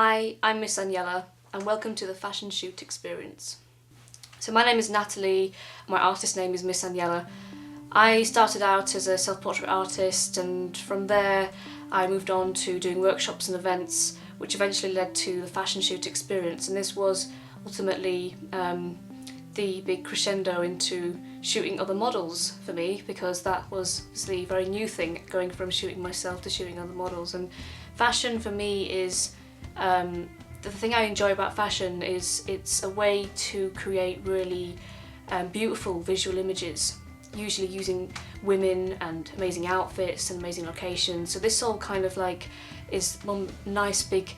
Hi, I'm Miss Aniela and welcome to the fashion shoot experience. So my name is Natalie, my artist name is Miss Aniela. I started out as a self-portrait artist and from there I moved on to doing workshops and events which eventually led to the fashion shoot experience, and this was ultimately the big crescendo into shooting other models for me, because that was obviously a very new thing, going from shooting myself to shooting other models. And fashion for me is the thing I enjoy about fashion is it's a way to create really beautiful visual images, usually using women and amazing outfits and amazing locations. So this all kind of like is one nice big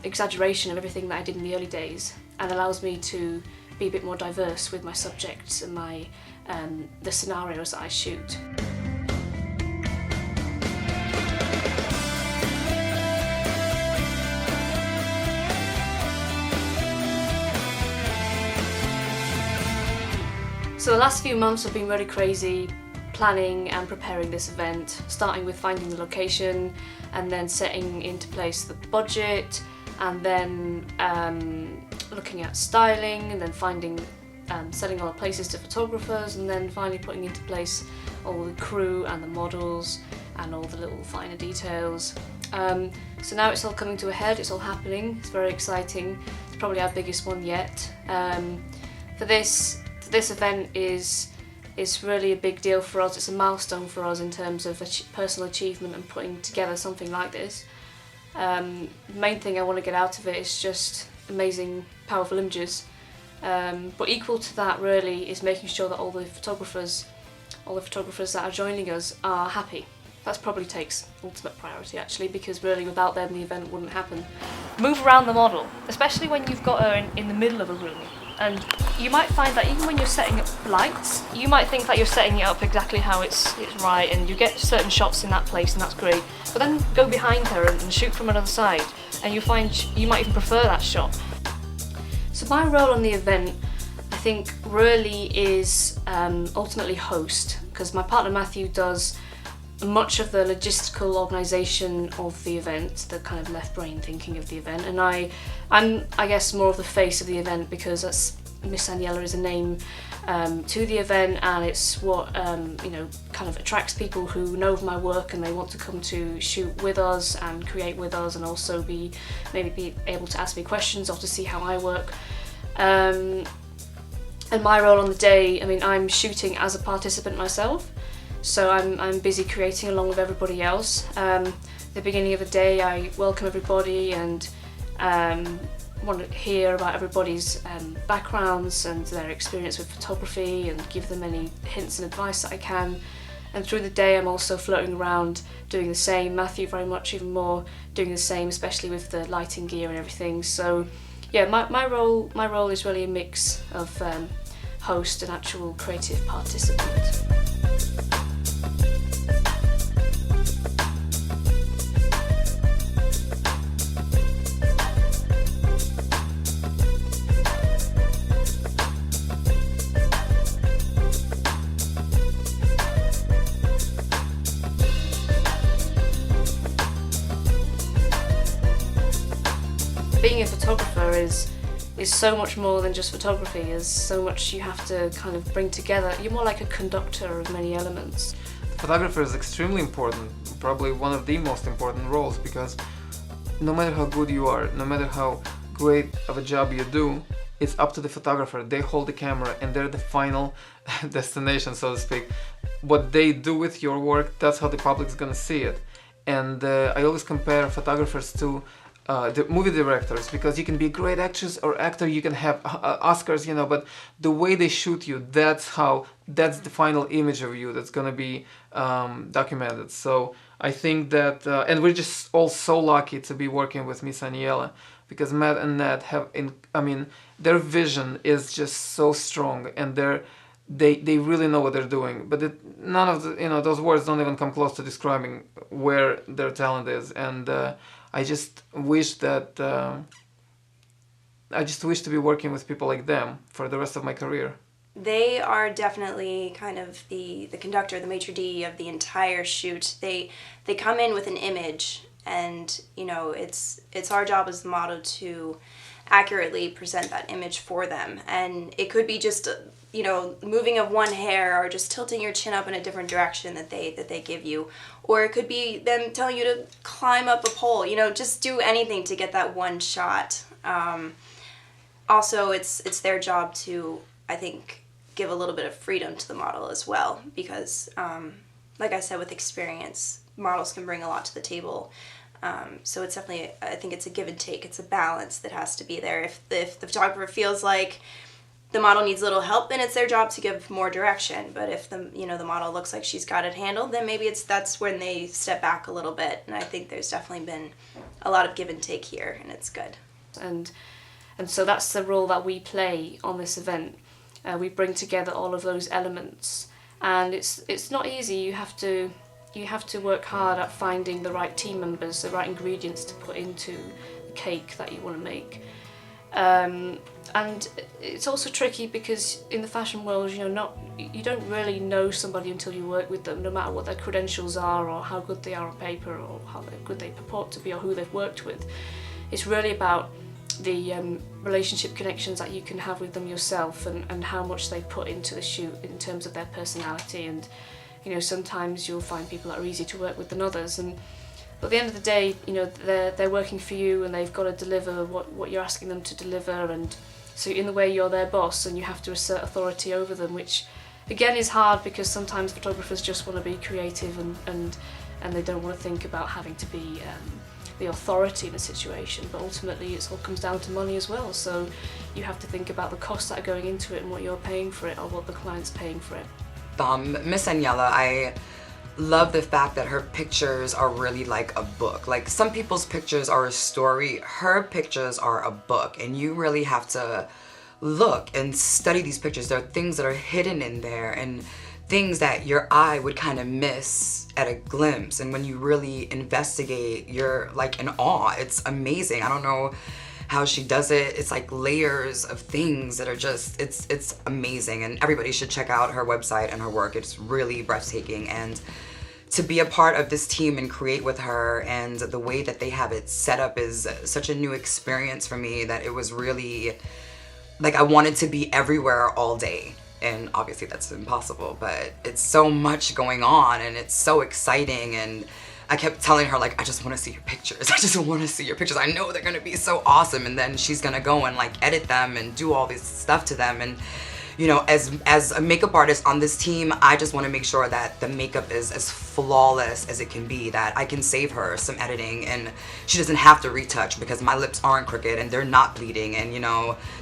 exaggeration of everything that I did in the early days, and allows me to be a bit more diverse with my subjects and my the scenarios that I shoot. So the last few months have been really crazy, planning and preparing this event, starting with finding the location and then setting into place the budget, and then looking at styling, and then finding selling all the places to photographers, and then finally putting into place all the crew and the models and all the little finer details. So now it's all coming to a head, it's all happening, it's very exciting. It's probably our biggest one yet. For this event is really a big deal for us. It's a milestone for us in terms of personal achievement and putting together something like this. The main thing I want to get out of it is just amazing, powerful images. But equal to that really is making sure that all the photographers that are joining us are happy. That probably takes ultimate priority actually, because really without them the event wouldn't happen. Move around the model, especially when you've got her in the middle of a room. And you might find that even when you're setting up lights, you might think that you're setting it up exactly how it's right, and you get certain shots in that place and that's great. But then go behind her and shoot from another side, and you find you might even prefer that shot. So my role on the event, I think, really is ultimately host, because my partner Matthew does much of the logistical organisation of the event, the kind of left brain thinking of the event, and I'm I guess more of the face of the event, because that's Miss Aniela is a name to the event, and it's what kind of attracts people who know of my work and they want to come to shoot with us and create with us, and also maybe be able to ask me questions or to see how I work. And my role on the day, I mean, I'm shooting as a participant myself. So I'm busy creating along with everybody else. The beginning of the day I welcome everybody and want to hear about everybody's backgrounds and their experience with photography, and give them any hints and advice that I can. And through the day I'm also floating around doing the same. Matthew very much even more doing the same, especially with the lighting gear and everything. So yeah, my role is really a mix of host and actual creative participant. Being a photographer is so much more than just photography. There's so much you have to kind of bring together. You're more like a conductor of many elements. The photographer is extremely important, probably one of the most important roles, because no matter how good you are, no matter how great of a job you do, it's up to the photographer. They hold the camera and they're the final destination, so to speak. What they do with your work, that's how the public's gonna see it. And I always compare photographers to the movie directors, because you can be a great actress or actor, you can have Oscars, but the way they shoot you, that's the final image of you that's gonna be documented. So I think that, and we're just all so lucky to be working with Miss Aniela, because Matt and Nat their vision is just so strong, and they really know what they're doing. But none of those words don't even come close to describing where their talent is. And I just wish to be working with people like them for the rest of my career. They are definitely kind of the conductor, the maitre d' of the entire shoot. They come in with an image and it's our job as the model to accurately present that image for them. And it could be just moving of one hair, or just tilting your chin up in a different direction that they give you, or it could be them telling you to climb up a pole. Just do anything to get that one shot. Also, it's their job to, I think, give a little bit of freedom to the model as well, because like I said, with experience, models can bring a lot to the table. So it's definitely, I think it's a give and take. It's a balance that has to be there. If the photographer feels like the model needs a little help, then it's their job to give more direction. But if the model looks like she's got it handled, then maybe that's when they step back a little bit. And I think there's definitely been a lot of give and take here, and it's good. And so that's the role that we play on this event. We bring together all of those elements, and it's not easy. You have to work hard at finding the right team members, the right ingredients to put into the cake that you want to make. And it's also tricky because in the fashion world, you don't really know somebody until you work with them, no matter what their credentials are, or how good they are on paper, or how good they purport to be, or who they've worked with. It's really about the relationship connections that you can have with them yourself, and how much they put into the shoot in terms of their personality. And sometimes you'll find people that are easier to work with than others, but at the end of the day, they're working for you, and they've got to deliver what you're asking them to deliver. And so in the way, you're their boss, and you have to assert authority over them, which again is hard, because sometimes photographers just want to be creative, and they don't want to think about having to be the authority in a situation. But ultimately it all comes down to money as well, so you have to think about the costs that are going into it, and what you're paying for it, or what the client's paying for it. Miss Aniela, I love the fact that her pictures are really like a book. Like, some people's pictures are a story, her pictures are a book, and you really have to look and study these pictures. There are things that are hidden in there, and things that your eye would kind of miss at a glimpse, and when you really investigate, you're like in awe. It's amazing. I don't know how she does it. It's like layers of things that are just, it's amazing, and everybody should check out her website and her work. It's really breathtaking, and to be a part of this team and create with her, and the way that they have it set up is such a new experience for me, that it was really like I wanted to be everywhere all day. And obviously that's impossible, but it's so much going on, and it's so exciting. And I kept telling her, like, I just want to see your pictures. I just want to see your pictures. I know they're gonna be so awesome. And then she's gonna go and like edit them and do all this stuff to them. And as a makeup artist on this team, I just want to make sure that the makeup is as flawless as it can be, that I can save her some editing, and she doesn't have to retouch, because my lips aren't crooked and they're not bleeding, and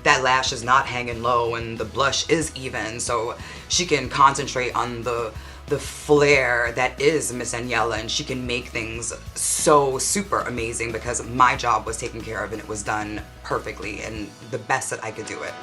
that lash is not hanging low, and the blush is even, so she can concentrate on the flair that is Miss Aniela, and she can make things so super amazing, because my job was taken care of, and it was done perfectly and the best that I could do it.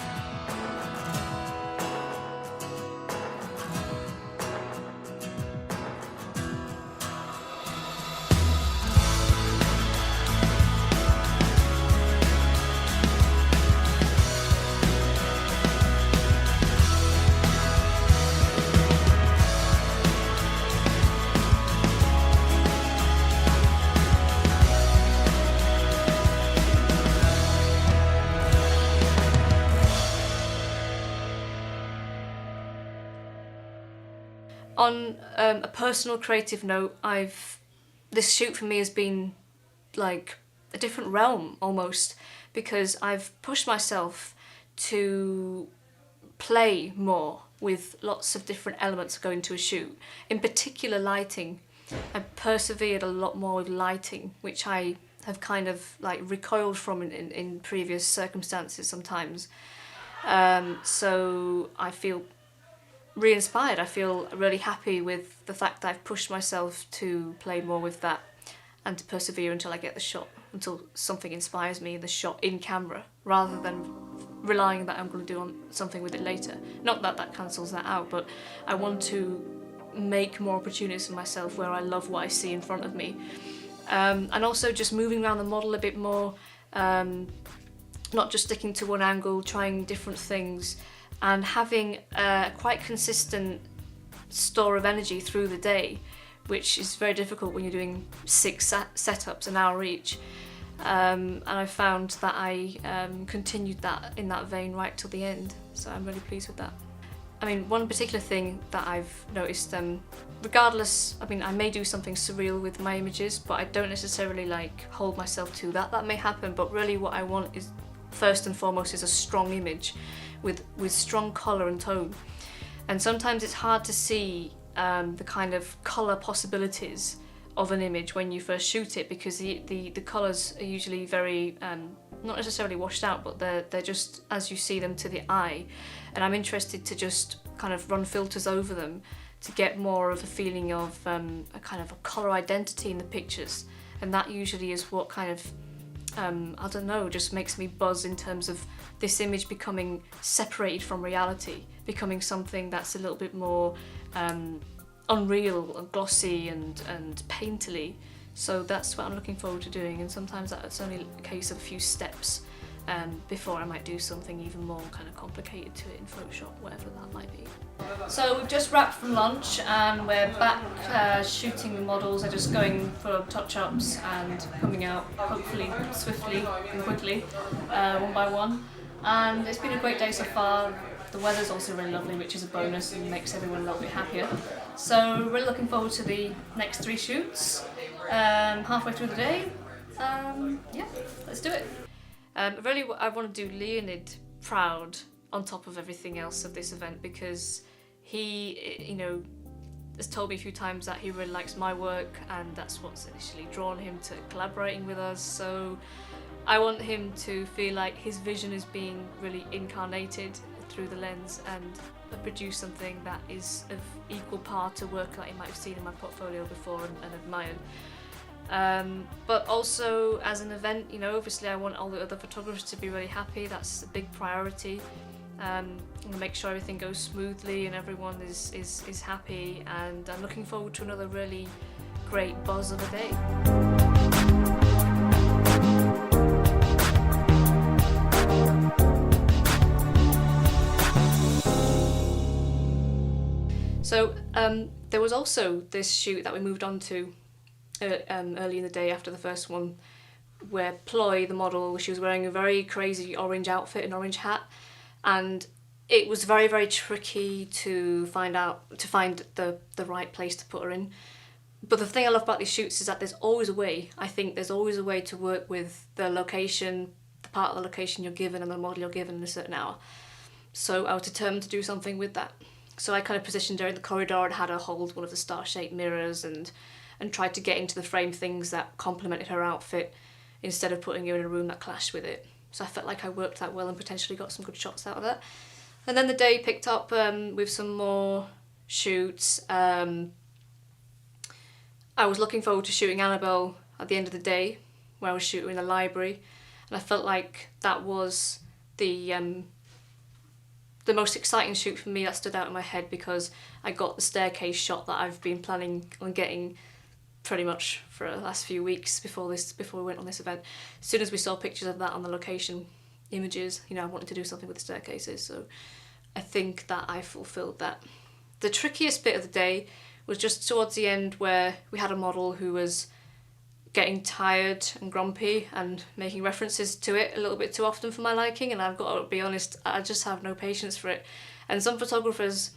On a personal creative note, this shoot for me has been like a different realm almost, because I've pushed myself to play more with lots of different elements going to a shoot. In particular, lighting. I persevered a lot more with lighting, which I have kind of like recoiled from in previous circumstances sometimes. So I feel re-inspired. I feel really happy with the fact that I've pushed myself to play more with that, and to persevere until I get the shot, until something inspires me in the shot in camera, rather than relying that I'm going to do something with it later. Not that that cancels that out, but I want to make more opportunities for myself where I love what I see in front of me. And also just moving around the model a bit more, not just sticking to one angle, trying different things, and having a quite consistent store of energy through the day which is very difficult when you're doing 6 setups an hour each. And I found that I continued that in that vein right till the end, so I'm really pleased with that. I mean, one particular thing that I've noticed, regardless, I mean, I may do something surreal with my images, but I don't necessarily like hold myself to that. That may happen, but really what I want is, first and foremost, is a strong image with strong colour and tone. And sometimes it's hard to see the kind of colour possibilities of an image when you first shoot it, because the colours are usually very not necessarily washed out, but they're just as you see them to the eye, and I'm interested to just kind of run filters over them to get more of a feeling of a kind of a colour identity in the pictures, and that usually is what kind of I don't know, just makes me buzz in terms of this image becoming separated from reality, becoming something that's a little bit more unreal and glossy and painterly. So that's what I'm looking forward to doing, and sometimes that's only a case of a few steps before I might do something even more kind of complicated to it in Photoshop, whatever that might be. So we've just wrapped from lunch and we're back shooting the models. They're just going for touch-ups and coming out hopefully swiftly and quickly, one by one. And it's been a great day so far. The weather's also really lovely, which is a bonus and makes everyone a little bit happier. So we're looking forward to the next 3 shoots, halfway through the day. Yeah, let's do it. Really, I want to do Leonid proud on top of everything else of this event, because he, you know, has told me a few times that he really likes my work, and that's what's initially drawn him to collaborating with us. So I want him to feel like his vision is being really incarnated through the lens, and produce something that is of equal par to work that he might have seen in my portfolio before and admired. But also as an event, you know, obviously I want all the other photographers to be really happy. That's a big priority. I want to make sure everything goes smoothly and everyone is happy, and I'm looking forward to another really great buzz of a day. So there was also this shoot that we moved on to early in the day after the first one, where Ploy, the model, she was wearing a very crazy orange outfit and orange hat, and it was very, very tricky to find the right place to put her in. But the thing I love about these shoots is that there's always a way. I think there's always a way to work with the location, the part of the location you're given and the model you're given in a certain hour. So I was determined to do something with that. So I kind of positioned her in the corridor and had her hold one of the star-shaped mirrors and tried to get into the frame things that complemented her outfit instead of putting her in a room that clashed with it. So I felt like I worked that well and potentially got some good shots out of that. And then the day picked up with some more shoots. I was looking forward to shooting Annabelle at the end of the day, where I was shooting in the library, and I felt like that was the most exciting shoot for me that stood out in my head, because I got the staircase shot that I've been planning on getting pretty much for the last few weeks before we went on this event. As soon as we saw pictures of that on the location images, you know, I wanted to do something with the staircases, so I think that I fulfilled that. The trickiest bit of the day was just towards the end, where we had a model who was getting tired and grumpy and making references to it a little bit too often for my liking, and I've got to be honest, I just have no patience for it. And some photographers,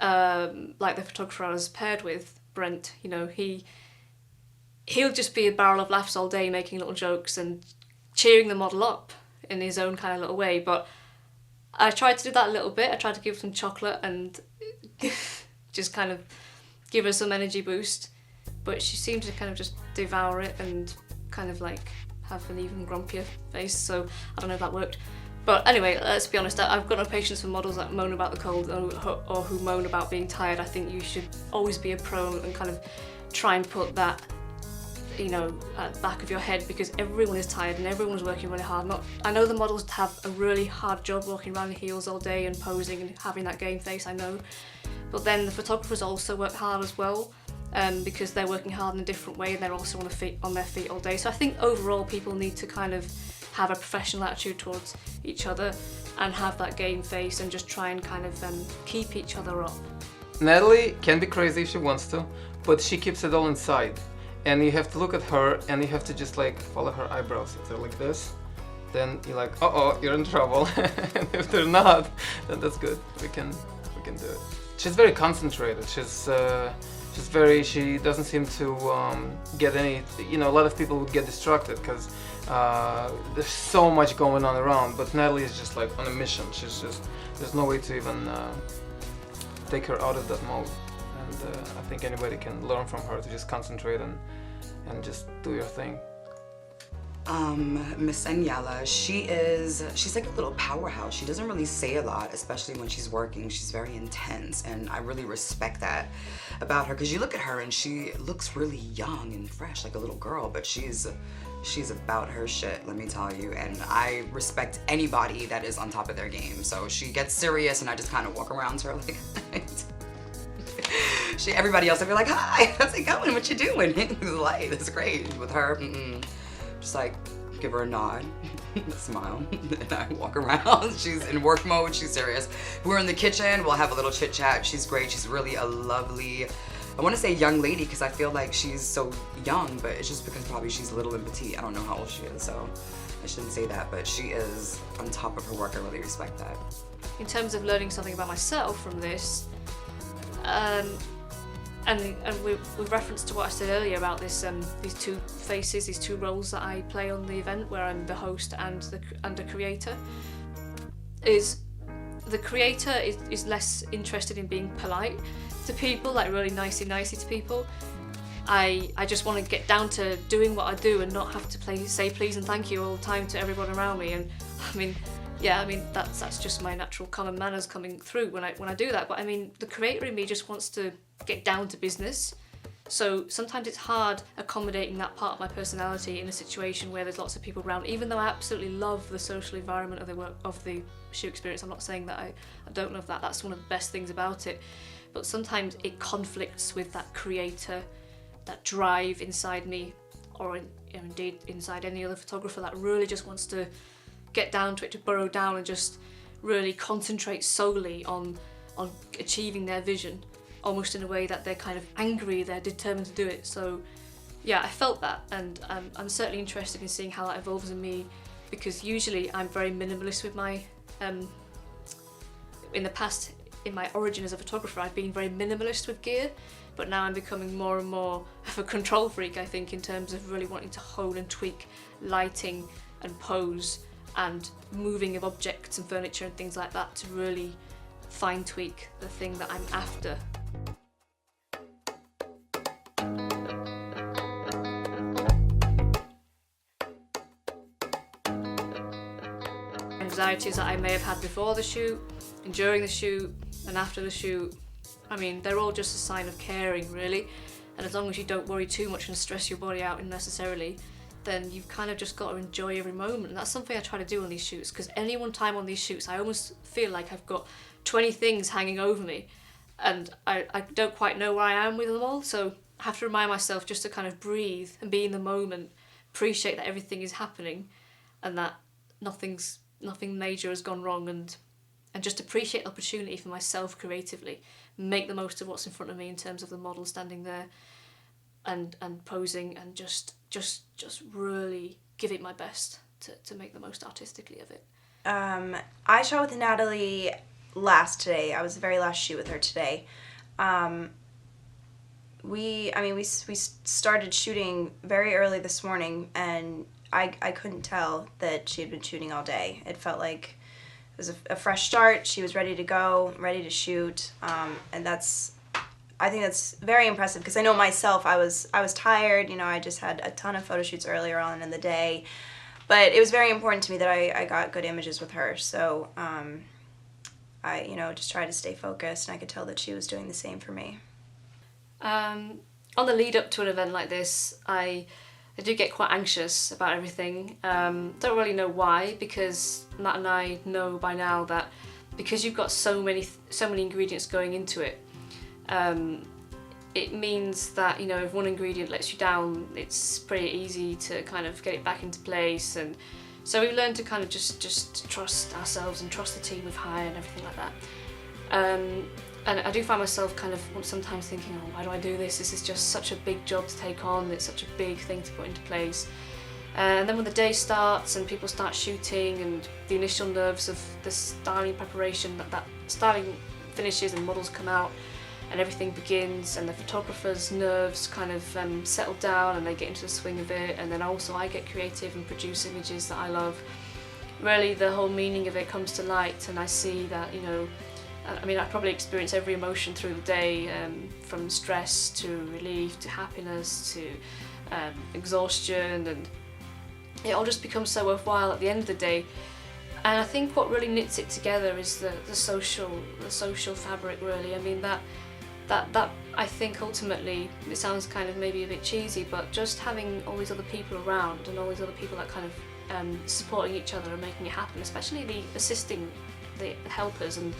like the photographer I was paired with, Brent, you know, he'll just be a barrel of laughs all day, making little jokes and cheering the model up in his own kind of little way. But I tried to do that a little bit. I tried to give her some chocolate and just kind of give her some energy boost, but she seemed to kind of just devour it and kind of like have an even grumpier face, so I don't know if that worked. But anyway, let's be honest, I've got no patience for models that moan about the cold or who moan about being tired. I think you should always be a pro and kind of try and put that, you know, at the back of your head, because everyone is tired and everyone's working really hard. I know the models have a really hard job walking around in heels all day and posing and having that game face, I know. But then the photographers also work hard as well, because they're working hard in a different way, and they're also on their feet all day. So I think overall people need to kind of have a professional attitude towards each other and have that game face and just try and kind of keep each other up. Natalie can be crazy if she wants to, but she keeps it all inside. And you have to look at her and you have to just like follow her eyebrows. If they're like this, then you're like, uh-oh, you're in trouble. And if they're not, then that's good. We can do it. She's very concentrated. She doesn't seem to get any, a lot of people would get distracted because there's so much going on around, but Natalie is just like on a mission. There's no way to even take her out of that mode. And I think anybody can learn from her to just concentrate and just do your thing. Miss Aniela, she's like a little powerhouse. She doesn't really say a lot, especially when she's working. She's very intense, and I really respect that about her, because you look at her and she looks really young and fresh, like a little girl, but she's about her shit, let me tell you, and I respect anybody that is on top of their game. So she gets serious and I just kind of walk around her like everybody else would be like, hi, how's it going? What you doing? Light, it's great. With her, just like give her a nod, smile, and I walk around. She's in work mode, she's serious. We're in the kitchen, we'll have a little chit chat. She's great, she's really a lovely, I want to say young lady because I feel like she's so young, but it's just because probably she's little and petite. I don't know how old she is, so I shouldn't say that, but she is on top of her work. I really respect that. In terms of learning something about myself from this, and with reference to what I said earlier about this, these two faces, these two roles that I play on the event, where I'm the host and the creator, is the creator is less interested in being polite to people, like really nicey to people. I just want to get down to doing what I do and not have to say please and thank you all the time to everyone around me. And I mean that's just my natural common manners coming through when I do that. But I mean, the creator in me just wants to get down to business. So sometimes it's hard accommodating that part of my personality in a situation where there's lots of people around, even though I absolutely love the social environment of the shoot experience. I'm not saying that I don't love that. That's one of the best things about it. But sometimes it conflicts with that creator, that drive inside me, or indeed inside any other photographer that really just wants to get down to it, to burrow down and just really concentrate solely on achieving their vision, almost in a way that they're kind of angry, they're determined to do it. So yeah, I felt that, and I'm certainly interested in seeing how that evolves in me, because usually I'm very minimalist with my, in the past, in my origin as a photographer, I've been very minimalist with gear, but now I'm becoming more and more of a control freak, I think, in terms of really wanting to hone and tweak lighting and pose and moving of objects and furniture and things like that to really fine tweak the thing that I'm after. Anxieties that I may have had before the shoot, and during the shoot, and after the shoot, I mean, they're all just a sign of caring, really. And as long as you don't worry too much and stress your body out unnecessarily, then you've kind of just got to enjoy every moment. And that's something I try to do on these shoots, because any one time on these shoots, I almost feel like I've got 20 things hanging over me, and I don't quite know where I am with them all. So I have to remind myself just to kind of breathe and be in the moment, appreciate that everything is happening, and that nothing major has gone wrong, and just appreciate the opportunity for myself creatively, make the most of what's in front of me in terms of the model standing there and posing, and just really give it my best to make the most artistically of it. I shot with Natalie today. I was the very last shoot with her today. We started shooting very early this morning, and I couldn't tell that she had been shooting all day. It felt like it was a fresh start. She was ready to go, ready to shoot, and I think that's very impressive, because I know myself, I was tired. I just had a ton of photo shoots earlier on in the day, but it was very important to me that I got good images with her. So I just tried to stay focused, and I could tell that she was doing the same for me. On the lead up to an event like this, I do get quite anxious about everything. Don't really know why, because Matt and I know by now that because you've got so many ingredients going into it, it means that if one ingredient lets you down, it's pretty easy to kind of get it back into place. And so we've learned to kind of just trust ourselves and trust the team we've hired and everything like that. and I do find myself kind of sometimes thinking, oh, why do I do this? This is just such a big job to take on. It's such a big thing to put into place. And then when the day starts and people start shooting and the initial nerves of the styling preparation, that styling finishes and models come out and everything begins, and the photographer's nerves kind of settle down and they get into the swing of it, and then also I get creative and produce images that I love. Really the whole meaning of it comes to light, and I see that, you know, I mean, I probably experience every emotion through the day, from stress to relief to happiness to exhaustion, and it all just becomes so worthwhile at the end of the day. And I think what really knits it together is the social fabric, really. I mean, that I think ultimately, it sounds kind of maybe a bit cheesy, but just having all these other people around and all these other people that kind of supporting each other and making it happen, especially the assisting, the helpers and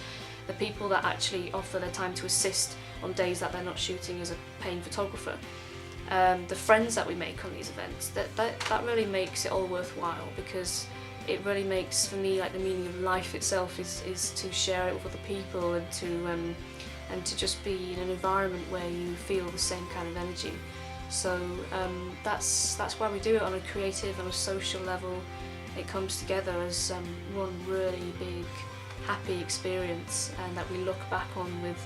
the people that actually offer their time to assist on days that they're not shooting as a paying photographer. The friends that we make on these events, that really makes it all worthwhile, because it really makes, for me, like the meaning of life itself is to share it with other people and to just be in an environment where you feel the same kind of energy. So that's why we do it on a creative and a social level. It comes together as one really big happy experience, and that we look back on with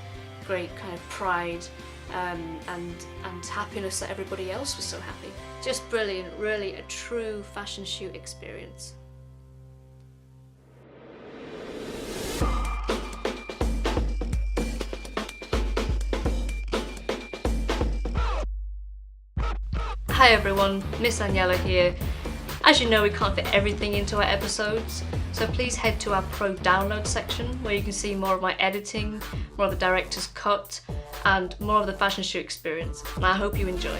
great kind of pride and happiness that everybody else was so happy. Just brilliant, really a true fashion shoot experience. Hi everyone, Miss Aniela here. As you know, we can't fit everything into our episodes, so please head to our Pro Download section where you can see more of my editing, more of the director's cut, and more of the fashion shoot experience. And I hope you enjoy.